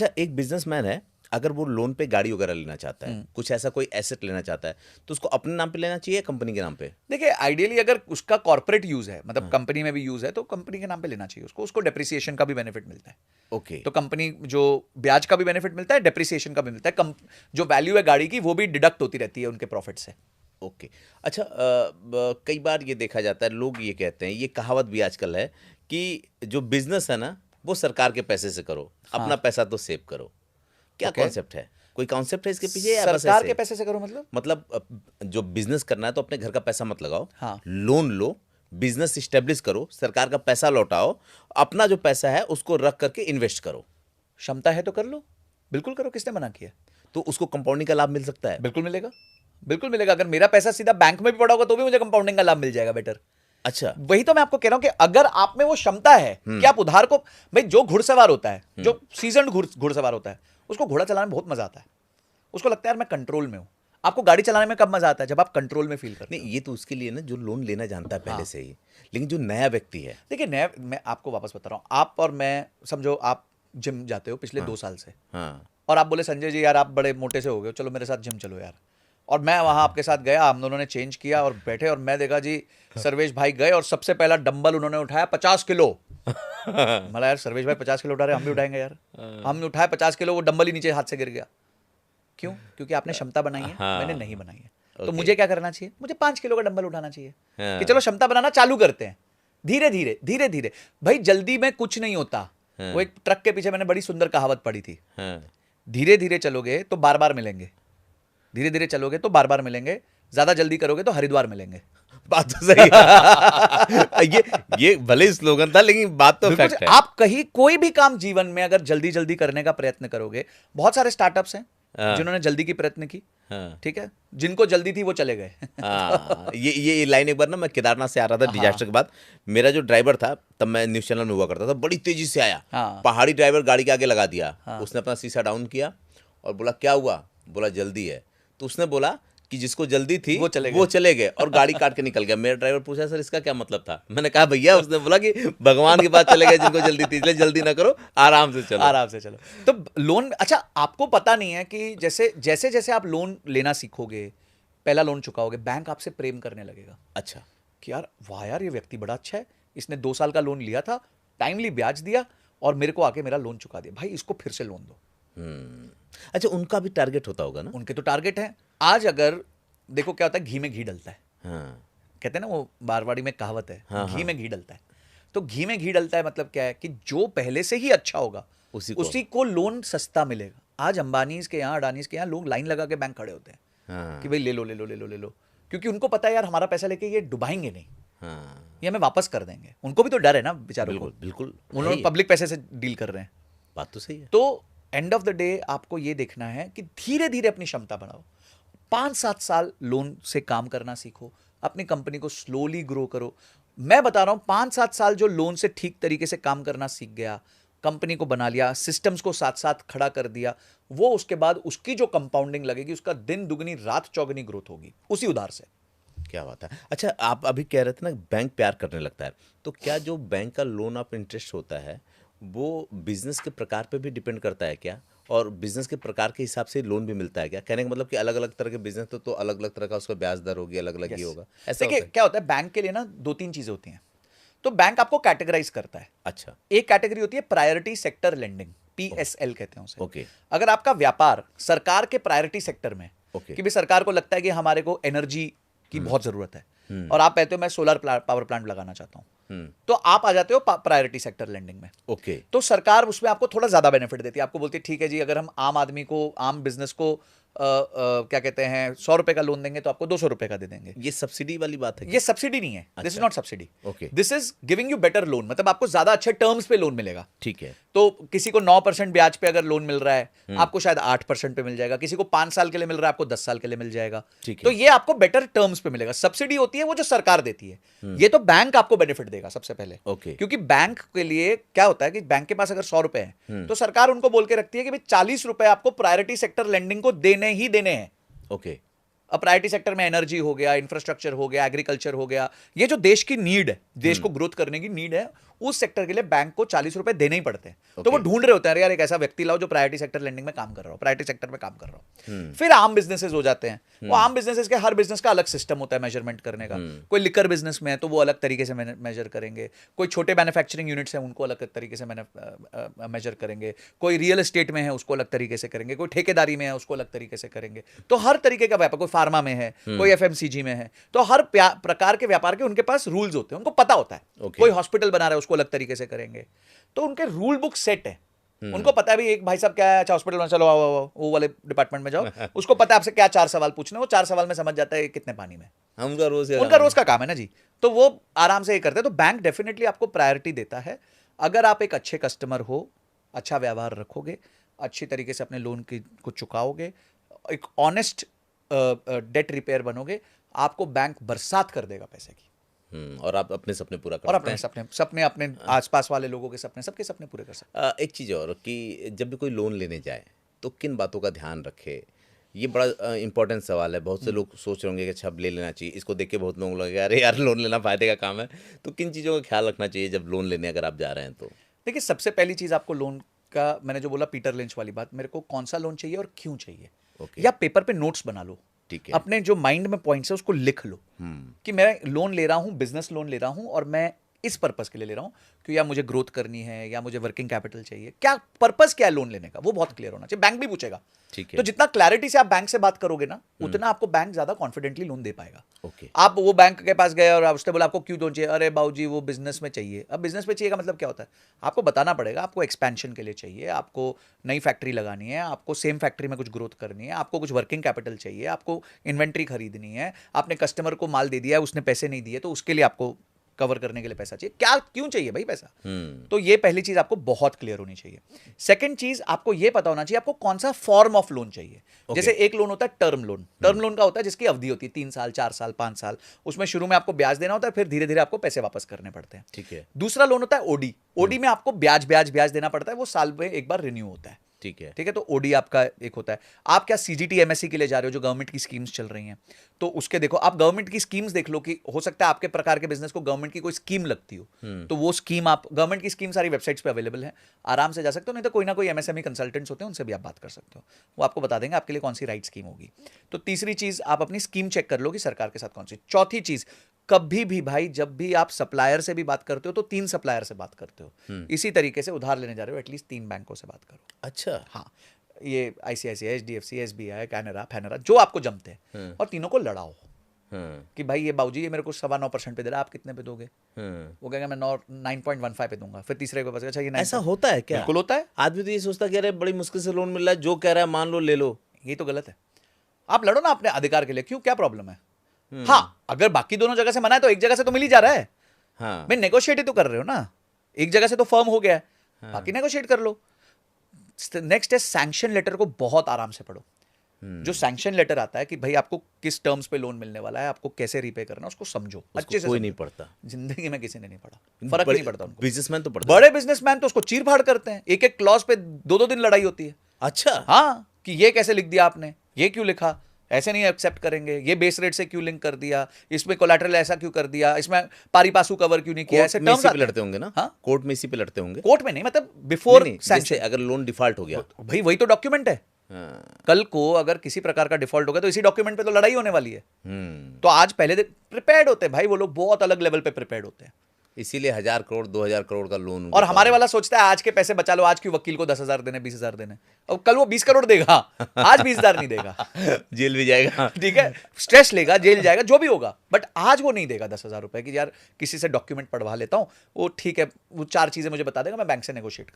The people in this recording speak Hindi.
अच्छा, एक बिजनेसमैन है, अगर वो लोन पे गाड़ी वगैरह लेना चाहता है, कुछ ऐसा कोई एसेट लेना चाहता है, तो उसको अपने नाम पे लेना चाहिए या कंपनी के नाम पे? देखिए आइडियली अगर उसका कॉर्पोरेट यूज है, मतलब कंपनी में भी यूज है, तो कंपनी के नाम पे लेना चाहिए उसको डेप्रिसिएशन का भी बेनिफिट मिलता है। ओके। तो कंपनी जो ब्याज का भी बेनिफिट मिलता है, डेप्रिसिएशन का भी मिलता है, जो वैल्यू है गाड़ी की वो भी डिडक्ट होती रहती है उनके प्रॉफिट से। ओके। अच्छा, कई बार ये देखा जाता है, लोग ये कहते हैं, ये कहावत भी आजकल है कि जो बिजनेस है ना, वो सरकार के पैसे से करो, अपना पैसा तो सेव करो। क्या ओके। कॉन्सेप्ट है? कोई कॉन्सेप्ट है इसके पीछे या बस सरकार ऐसे? के पैसे से करो मतलब जो बिजनेस करना है तो अपने घर का पैसा मत लगाओ, हाँ। लोन लो, बिजनेस स्टेब्लिश करो, सरकार का पैसा लौटाओ, अपना जो पैसा है उसको रख करके इन्वेस्ट करो। क्षमता है तो कर लो, बिल्कुल करो, किसने मना किया? तो उसको कंपाउंडिंग का लाभ मिल सकता है। बिल्कुल मिलेगा, बिल्कुल मिलेगा। अगर मेरा पैसा सीधा बैंक में भी पड़ा होगा तो भी मुझे कंपाउंडिंग का लाभ मिल जाएगा बेटर। अच्छा। वही तो मैं आपको कह रहा हूं कि अगर आप में वो क्षमता है कि आप उधार को, भाई जो घुड़सवार होता है, जो सीजन्ड घुड़सवार होता है, उसको घोड़ा चलाने में बहुत मजा आता है। उसको लगता है यार मैं कंट्रोल में हूं। आपको गाड़ी चलाने में कब मजा आता है? जब आप कंट्रोल में फील करते नहीं, ये तो उसके लिए ना जो लोन लेना जानता है पहले हाँ। से ही, लेकिन जो नया व्यक्ति है। देखिए नया, मैं आपको वापस बता रहा हूं, आप और मैं, समझो आप जिम जाते हो पिछले 2 साल से, हाँ। और आप बोले संजय जी यार आप बड़े मोटे से हो गए, चलो मेरे साथ जिम चलो यार। और मैं वहां आपके साथ गया, हम दोनों ने चेंज किया और बैठे, और मैं देखा जी सर्वेश भाई गए और सबसे पहला डंबल उन्होंने उठाया 50 किलो। मला यार सर्वेश भाई 50 किलो उठा रहे, हम भी उठाएंगे यार। हमने उठाया 50 किलो, वो डंबल ही नीचे हाथ से गिर गया। क्यों? क्योंकि आपने क्षमता बनाई है, हाँ। मैंने नहीं बनाई है। तो ओके। मुझे क्या करना चाहिए? मुझे 5 किलो का डंबल उठाना चाहिए हाँ। कि चलो क्षमता बनाना चालू करते हैं, धीरे धीरे धीरे धीरे। भाई जल्दी में कुछ नहीं होता। हाँ। वो एक ट्रक के पीछे मैंने बड़ी सुंदर कहावत पढ़ी थी, हाँ। धीरे धीरे चलोगे तो बार बार मिलेंगे, धीरे धीरे चलोगे तो बार बार मिलेंगे, ज्यादा जल्दी करोगे तो हरिद्वार मिलेंगे। बात तो सही है। ये भले ही स्लोगन था, लेकिन बात तो बिल्कुल फैक्ट है। आप कहीं कोई भी काम जीवन में अगर जल्दी जल्दी करने का प्रयत्न करोगे, बहुत सारे स्टार्टअप्स हैं हाँ। जिन्होंने जल्दी की प्रयत्न की, हाँ। ठीक है, जिनको जल्दी थी वो चले गए। हाँ, ये लाइन एक बार ना मैं केदारनाथ से आ रहा था डिजास्टर के बाद, मेरा जो ड्राइवर था, तब मैं न्यूज चैनल में हुआ करता था, बड़ी तेजी से आया। हाँ। पहाड़ी ड्राइवर गाड़ी के आगे लगा दिया। उसने अपना शीशा डाउन किया और बोला क्या हुआ? बोला जल्दी है। तो उसने बोला कि जिसको जल्दी थी वो चले गए और गाड़ी काट के निकल गया। मेरा ड्राइवर पूछा सर इसका क्या मतलब था? मैंने कहा भैया, उसने बोला कि भगवान के पास चले गए जिनको जल्दी थी, इसलिए जल्दी ना करो, आराम से चलो। आराम से चलो। तो लोन, अच्छा आपको पता नहीं है कि जैसे जैसे जैसे आप लोन लेना सीखोगे, पहला लोन चुकाओगे, बैंक आपसे प्रेम करने लगेगा। अच्छा। कि यार वाह यार ये व्यक्ति बड़ा अच्छा है, इसने 2 साल का लोन लिया था, टाइमली ब्याज दिया और मेरे को आके मेरा लोन चुका दिया, भाई इसको फिर से लोन दो। अच्छा, उनका भी टारगेट होता होगा ना? उनके तो टारगेट है। आज अगर देखो क्या होता है, घी में घी डलता है। हाँ। कहते हैं ना, वो बारवाड़ी में कहावत है, हाँ, घी हाँ। में घी डलता है। तो घी में घी डलता है मतलब क्या है कि जो पहले से ही अच्छा होगा उसी को लोन सस्ता मिलेगा। आज अंबानीज के यहाँ, अडानीज के यहाँ लोग लाइन लगा के बैंक खड़े होते हैं हाँ। कि भाई ले लो ले लो ले लो ले लो, क्योंकि उनको पता है यार हमारा पैसा लेके ये डुबाएंगे नहीं, हाँ। ये हमें वापस कर देंगे। उनको भी तो डर है ना बेचारों को, बिल्कुल बिल्कुल, उन्होंने पब्लिक पैसे से डील कर रहे हैं। बात तो सही है। तो एंड ऑफ द डे आपको ये देखना है कि धीरे धीरे अपनी क्षमता बढ़ाओ। 5-7 साल लोन से काम करना सीखो, अपनी कंपनी को स्लोली ग्रो करो। मैं बता रहा हूं 5-7 साल जो लोन से ठीक तरीके से काम करना सीख गया, कंपनी को बना लिया, सिस्टम्स को साथ साथ खड़ा कर दिया, वो उसके बाद उसकी जो कंपाउंडिंग लगेगी, उसका दिन दुगनी रात चौगनी ग्रोथ होगी उसी उधार से। क्या बात है। अच्छा, आप अभी कह रहे थे ना बैंक प्यार करने लगता है, तो क्या जो बैंक का लोन ऑफ इंटरेस्ट होता है वो बिजनेस के प्रकार पे भी डिपेंड करता है क्या? और बिजनेस के प्रकार के हिसाब से लोन भी मिलता है क्या? कहने का मतलब कि अलग अलग तरह के बिजनेस तो अलग अलग तरह का उसका ब्याज दर होगी, अलग अलग ही होगा, ऐसा देखिए होता है? क्या होता है, बैंक के लिए ना 2-3 चीजें होती हैं। तो बैंक आपको कैटेगराइज करता है। अच्छा। एक कैटेगरी होती है प्रायोरिटी सेक्टर लेंडिंग, PSL कहते हैं उसे। ओके। अगर आपका व्यापार सरकार के प्रायोरिटी सेक्टर में, ओके। कि भी सरकार को लगता है कि हमारे को एनर्जी की बहुत जरूरत है और आप कहते हो मैं सोलर पावर प्लांट लगाना चाहता हूं, तो आप आ जाते हो प्रायोरिटी सेक्टर लेंडिंग में। ओके। तो सरकार उसमें आपको थोड़ा ज्यादा बेनिफिट देती है, आपको बोलती है ठीक है जी, अगर हम आम आदमी को, आम बिजनेस को क्या कहते हैं 100 रुपए का लोन देंगे तो आपको 200 रुपए का दे देंगे। ये सब्सिडी वाली बात है क्या? ये सब्सिडी नहीं है, this is not subsidy, okay. This is giving you better loan, मतलब आपको ज्यादा अच्छे टर्म्स पे लोन मिलेगा। ठीक है। तो किसी को 9% ब्याज पे अगर लोन मिल रहा है, आपको शायद 8% पे मिल जाएगा, किसी को 5 साल के लिए मिल रहा है, आपको 10 साल के लिए मिल जाएगा। ठीक है। तो ये आपको बेटर टर्म्स पे मिलेगा। सब्सिडी होती है वो जो सरकार देती है, ये तो बैंक आपको बेनिफिट देगा सबसे पहले। ओके। क्योंकि बैंक के लिए क्या होता है कि बैंक के पास अगर 100 रुपए हैं तो सरकार उनको बोल के रखती है कि भाई 40 रुपए आपको प्रायोरिटी सेक्टर लेंडिंग को देने ही देने हैं। ओके। अब प्रायोरिटी सेक्टर में एनर्जी हो गया, इंफ्रास्ट्रक्चर हो गया, एग्रीकल्चर हो गया, ये जो देश की नीड है, देश को ग्रोथ करने की नीड है, उस सेक्टर के लिए बैंक को 40 रुपए देने ही पड़ते हैं। तो वो ढूंढ रहे होते हैं, यार एक ऐसा व्यक्ति लाओ जो प्रायोरिटी सेक्टर लेंडिंग में काम कर रहा हो, प्रायोरिटी सेक्टर में काम कर रहा हो। फिर आम बिजनेसेस हो जाते हैं। वो आम बिजनेसेस के हर बिजनेस का अलग सिस्टम होता है मेजरमेंट करने का। कोई लिकर बिजनेस में है तो वो अलग तरीके से मेजर करेंगे, कोई छोटे मैन्युफैक्चरिंग यूनिट्स हैं उनको अलग तरीके से मेजर करेंगे, कोई रियल एस्टेट में है उसको अलग तरीके से करेंगे, कोई ठेकेदारी में है उसको अलग तरीके से करेंगे। तो हर तरीके का व्यापार, कोई फार्मा में है, कोई एफएमसीजी में है, तो हर प्रकार के व्यापार के उनके पास रूल्स होते हैं, उनको पता होता है। कोई हॉस्पिटल बना रहा है उसको अलग तरीके से करेंगे, तो उनके रूल बुक सेट है। उनको पता है भी एक भाई साहब क्या है, अच्छा हॉस्पिटल में चलो आओ वो वाले डिपार्टमेंट में जाओ, उसको पता है आपसे क्या 4 सवाल पूछने, वो 4 सवाल में समझ जाता है कितने पानी में। उनका रोज का काम है ना जी, तो वो आराम से ये करते हैं। तो बैंक डेफिनेटली आपको प्रायोरिटी देता है। अगर आप एक अच्छे कस्टमर हो, अच्छा व्यवहार रखोगे, अच्छी तरीके से अपने लोन को चुकाओगे, एक ऑनेस्ट डेट रिपेयर बनोगे, आपको बैंक बरसात कर देगा पैसे की। और आप अपने सपने पूरा कर और अपने सपने अपने आसपास वाले लोगों के सपने, सबके सपने पूरे कर सकते। एक चीज़ और कि जब भी कोई लोन लेने जाए तो किन बातों का ध्यान रखे, ये बड़ा इंपॉर्टेंट सवाल है। बहुत से लोग सोच रहे होंगे कि अच्छा अब ले लेना चाहिए, इसको देख के बहुत लोगों को लगेगा अरे यार लोन लेना फायदे का काम है। तो किन चीज़ों का ख्याल रखना चाहिए जब लोन लेने अगर आप जा रहे हैं तो? देखिए, सबसे पहली चीज़ आपको लोन का, मैंने जो बोला पीटर लिंच वाली बात, मेरे को कौन सा लोन चाहिए और क्यों चाहिए, या पेपर पे नोट्स बना लो। अपने जो माइंड में पॉइंट्स है उसको लिख लो कि मैं लोन ले रहा हूं, बिजनेस लोन ले रहा हूं, और मैं इस पर्पस के लिए ले रहा हूं कि या मुझे ग्रोथ करनी है या मुझे वर्किंग कैपिटल चाहिए। क्या पर्पस क्या है लोन लेने का, वो बहुत क्लियर होना चाहिए। बैंक भी पूछेगा। तो जितना क्लैरिटी से आप बैंक से बात करोगे ना, उतना आपको बैंक ज्यादा कॉन्फिडेंटली लोन दे पाएगा। आप वो बैंक के पास गए और उसने बोला आपको क्यों लोन चाहिए, अरे बाबूजी वो बिजनेस में चाहिए। अब बिजनेस में चाहिए का मतलब क्या होता है, आपको बताना पड़ेगा आपको एक्सपेंशन के लिए चाहिए, आपको नई फैक्ट्री लगानी है, आपको सेम फैक्ट्री में कुछ ग्रोथ करनी है, आपको कुछ वर्किंग कैपिटल चाहिए, आपको इन्वेंट्री खरीदनी है, आपने कस्टमर को माल दे दिया है उसने पैसे नहीं दिए तो उसके लिए आपको कवर करने के लिए पैसा चाहिए। क्या क्यों चाहिए भाई पैसा? तो ये पहली चीज आपको बहुत क्लियर होनी चाहिए। सेकंड चीज, आपको ये पता होना चाहिए आपको कौन सा फॉर्म ऑफ लोन चाहिए। जैसे एक लोन होता है टर्म लोन। टर्म लोन का होता है जिसकी अवधि होती है 3 साल, 4 साल, 5 साल। उसमें शुरू में आपको ब्याज देना होता है, फिर धीरे धीरे आपको पैसे वापस करने पड़ते हैं। ठीक है। दूसरा लोन होता है ओडी। ओडी में आपको ब्याज ब्याज ब्याज देना पड़ता है, वो साल में एक बार रिन्यू होता है। ठीक है। ठीक है, तो ओडी आपका एक होता है। आप क्या सीजीटी एमएससी के लिए जा रहे हो, जो गवर्नमेंट की स्कीम्स चल रही हैं, तो उसके देखो, आप गवर्नमेंट की स्कीम्स देख लो कि हो सकता है आपके प्रकार के बिजनेस को गवर्नमेंट की कोई स्कीम लगती हो, तो वो स्कीम आप, गवर्नमेंट की स्कीम सारी वेबसाइट्स पे अवेलेबल है, आराम से जा सकते हो। नहीं तो कोई ना कोई एमएसएमई कंसल्टेंट्स होते हैं, उनसे भी आप बात कर सकते हो, वो आपको बता देंगे आपके लिए कौन सी राइट स्कीम होगी। तो तीसरी चीज, आप अपनी स्कीम चेक कर लो कि सरकार के साथ कौन सी। चौथी चीज, कभी भी भाई जब भी आप सप्लायर से भी बात करते हो तो 3 सप्लायर से बात करते हो। इसी तरीके से उधार लेने जा रहे हो, एटलीस्ट 3 बैंकों से बात करो। अच्छा। हाँ, ये आईसीआईसीआई, एचडीएफसी, एसबीआई, कैनरा, फैनरा, जो आपको जमते हैं, और तीनों को लड़ाओ कि भाई ये बाबूजी ये मेरे को 9.25% पे दे रहा है, आप कितने पे दोगे? वो कहेगा मैं 9.15 पे दूंगा। फिर तीसरे के पास, अच्छा ये ऐसा होता है क्या? बिल्कुल होता है। आदमी तो ये सोचता कि अरे बड़ी मुश्किल से लोन मिल रहा है, जो कह रहा है मान लो ले लो। ये तो गलत है। आप लड़ो ना अपने अधिकार के लिए, क्यों, क्या प्रॉब्लम है? हाँ, अगर बाकी दोनों जगह से मना है तो एक जगह से तो मिल ही जा रहा है। हाँ, मैं नेगोशिएट ही तो कर रहे हो ना, एक जगह से तो फर्म हो गया है, बाकी नेगोशिएट कर लो। नेक्स्ट है सैंक्शन लेटर को बहुत आराम से पढ़ो। जो सैंक्शन लेटर आता है कि भाई आपको किस टर्म्स पे लोन मिलने वाला है, आपको कैसे रीपे करना, उसको समझो अच्छे से। कोई नहीं पढ़ता, जिंदगी में किसी ने नहीं पढ़ा, फर्क नहीं पड़ता उनको। बिजनेसमैन तो पढ़ता, बड़े बिजनेसमैन तो उसको चीर फाड़ करते हैं, एक एक क्लॉज पे 2-2 दिन लड़ाई होती है। अच्छा। हाँ, कि ये कैसे लिख दिया आपने, ये क्यों लिखा, ऐसे नहीं एक्सेप्ट करेंगे, ये बेस रेट से क्यों लिंक कर दिया, इसमें कोलैटरल ऐसा क्यों कर दिया, इसमें पारी पासू कवर क्यों नहीं किया, ऐसे टर्म्स पे लड़ते होंगे ना। हाँ? कोर्ट में इसी पे लड़ते होंगे। कोर्ट में नहीं, मतलब बिफोर सैंक्शन। अगर लोन डिफॉल्ट हो गया भाई वही तो डॉक्यूमेंट है। कल को अगर किसी प्रकार का डिफॉल्ट हो गया तो इसी डॉक्यूमेंट पे तो लड़ाई होने वाली है। तो आज पहले प्रिपेयर्ड होते हैं भाई, वो लोग बहुत अलग लेवल पे प्रिपेयर्ड होते हैं। इसीलिए 1000 करोड़ 2000 करोड़ का लोन। और हमारे वाला सोचता है आज के पैसे बचा लो, आज क्यों वकील को 10,000 देने, 20,000 देने, और कल वो 20 करोड़ देगा, आज 20,000 नहीं देगा। जेल भी जाएगा, ठीक है, स्ट्रेस लेगा, जेल जाएगा, जो भी होगा, बट आज वो नहीं देगा 10,000 रुपए कि यार किसी से डॉक्यूमेंट पढ़वा लेता हूँ, वो ठीक है, वो 4 चीजें मुझे बता देगा, मैं बैंक से नेगोशिएट